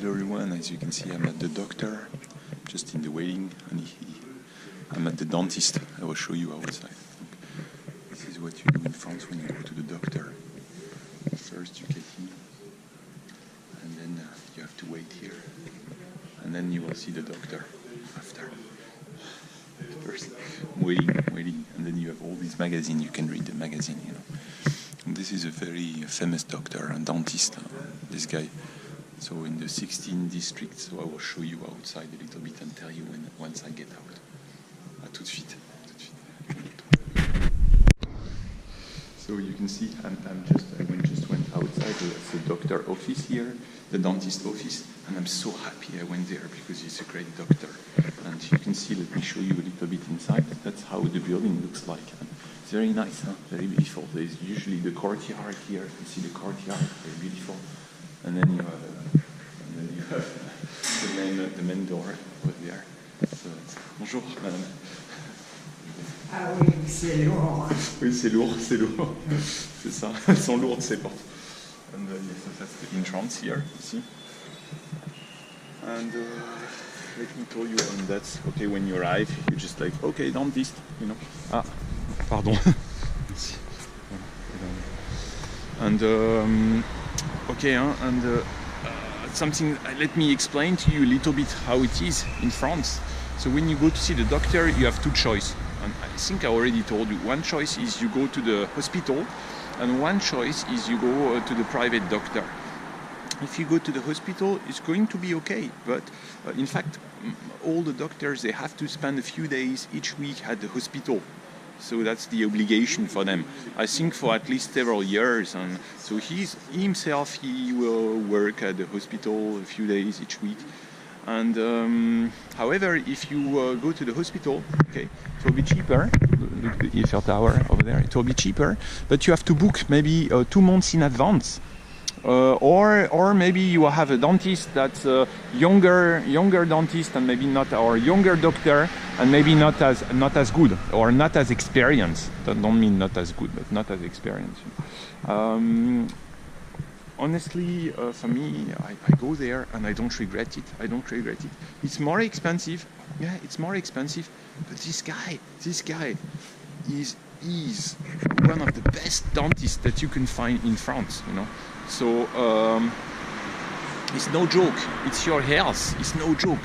hello everyone. As you can see, I'm at the doctor, just in the waiting, and I'm at the dentist. I will show you outside. This is what you do in France when you go to the doctor. First you get in, and then you have to wait here, and then you will see the doctor after. First, waiting, and then you have all these magazines. You can read the magazine, you know. And this is a very famous doctor and dentist, this guy. So in the 16 districts, so I will show you outside a little bit and tell you once I get out. À tout de suite. So you can see I just went outside the doctor office here, the dentist office, and I'm so happy I went there because he's a great doctor. And you can see, let me show you a little bit inside. That's how the building looks like. And it's very nice, huh? Very beautiful. There's usually the courtyard here. You can see the courtyard, very beautiful. And then you have the main door over there. So, bonjour, madame. Ah oui, c'est lourd. Oui, c'est lourd. C'est ça, elles sont lourdes ces portes. And yes, that's the entrance here, you see. And let me tell you, and that's okay when you arrive, you just like, okay, dentist, you know. Ah, pardon. And okay, and something, let me explain to you a little bit how it is in France. So when you go to see the doctor, you have two choices. And I think I already told you. One choice is you go to the hospital, and one choice is you go to the private doctor. If you go to the hospital, it's going to be okay. But in fact, all the doctors, they have to spend a few days each week at the hospital. So that's the obligation for them. I think for at least several years. And so he will work at the hospital a few days each week. And however, if you go to the hospital, okay, it will be cheaper. Look at the Eiffel Tower over there. It will be cheaper, but you have to book maybe 2 months in advance. Or maybe you will have a dentist that's a younger dentist, and maybe not our younger doctor, and maybe not as good or not as experienced. That don't mean not as good, but not as experienced. Honestly, for me, I go there and I don't regret it. It's more expensive. Yeah, it's more expensive. But this guy is one of the best dentists that you can find in France, you know. So it's no joke. It's your health. It's no joke.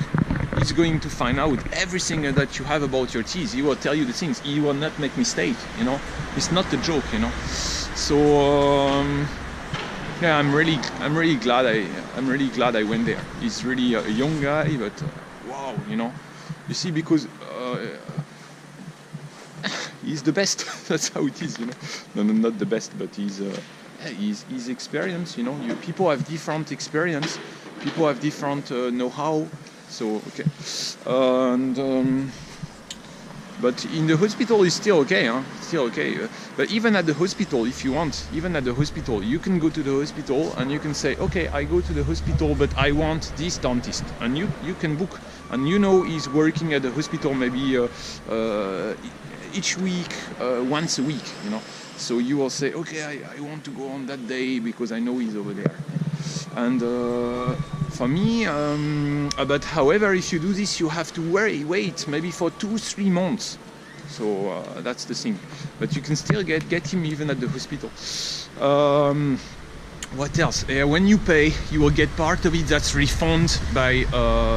He's going to find out everything that you have about your teeth. He will tell you the things. He will not make mistake, you know. It's not a joke, you know. So yeah, I'm really glad I went there. He's really a young guy, but wow, you know. You see, because he's the best. That's how it is, you know. No, not the best, but he's experienced, you know. People have different experience. People have different know-how. So okay, and but in the hospital it's still okay, huh? Still okay. But even at the hospital, if you want, you can go to the hospital and you can say, okay, I go to the hospital, but I want this dentist, and you can book, and you know he's working at the hospital maybe each week, once a week, you know. So you will say, okay, I want to go on that day because I know he's over there. And for me, but however, if you do this, you have to wait maybe for 2-3 months. So that's the thing. But you can still get him even at the hospital. What else? When you pay, you will get part of it that's refunded by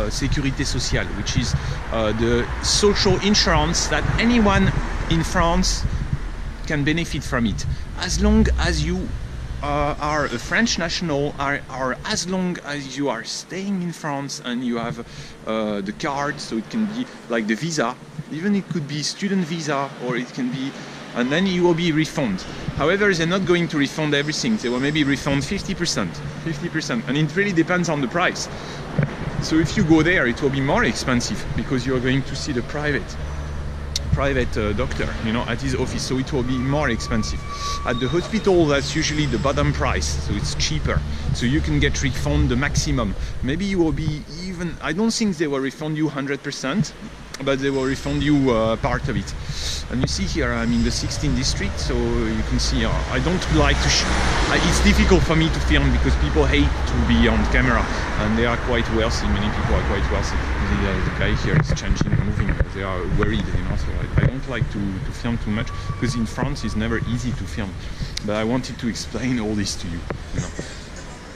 Sécurité Sociale, which is the social insurance that anyone in France can benefit from it, as long as you are a French national, or as long as you are staying in France and you have the card. So it can be like the visa, even it could be student visa, or it can be, and then you will be refunded. However, they're not going to refund everything. They will maybe refund 50%, and it really depends on the price. So if you go there, it will be more expensive because you are going to see the private doctor, you know, at his office, so it will be more expensive. At the hospital, that's usually the bottom price, so it's cheaper, so you can get refund the maximum. Maybe you will be even, I don't think they will refund you 100%, but they will refund you part of it. And you see here I'm in the 16th district, so you can see I don't like to it's difficult for me to film because people hate to be on camera, and they are quite wealthy. Many people are quite wealthy. The guy here is changing, moving, they are worried, you know, so I don't like to film too much, because in France it's never easy to film. But I wanted to explain all this to you, you know.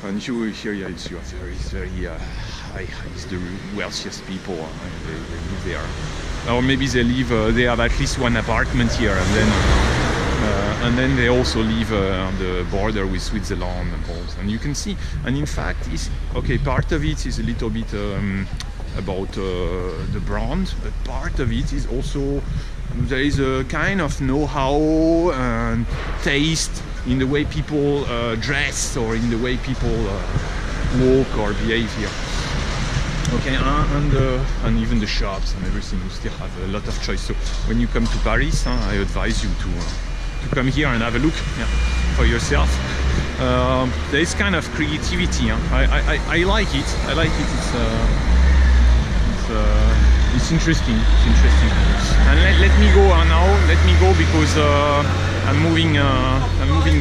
And here, yeah, it's very it's the wealthiest people, they live there. Or maybe they live, they have at least one apartment here, and then they also live on the border with Switzerland and all. And you can see, and in fact, part of it is a little bit about the brand, but part of it is also, there is a kind of know-how and taste in the way people dress, or in the way people walk or behave here. Okay, and even the shops and everything, you still have a lot of choice. So when you come to Paris, I advise you to come here and have a look, yeah, for yourself. There is kind of creativity. I like it. I like it. It's interesting. It's interesting. And let me go now. Let me go because I'm moving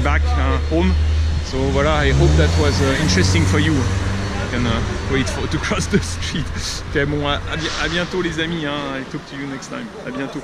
back home. So voilà. I hope that was interesting for you. Can wait to cross the street. Okay, bon, à bientôt les amis, hein. I talk to you next time. À bientôt.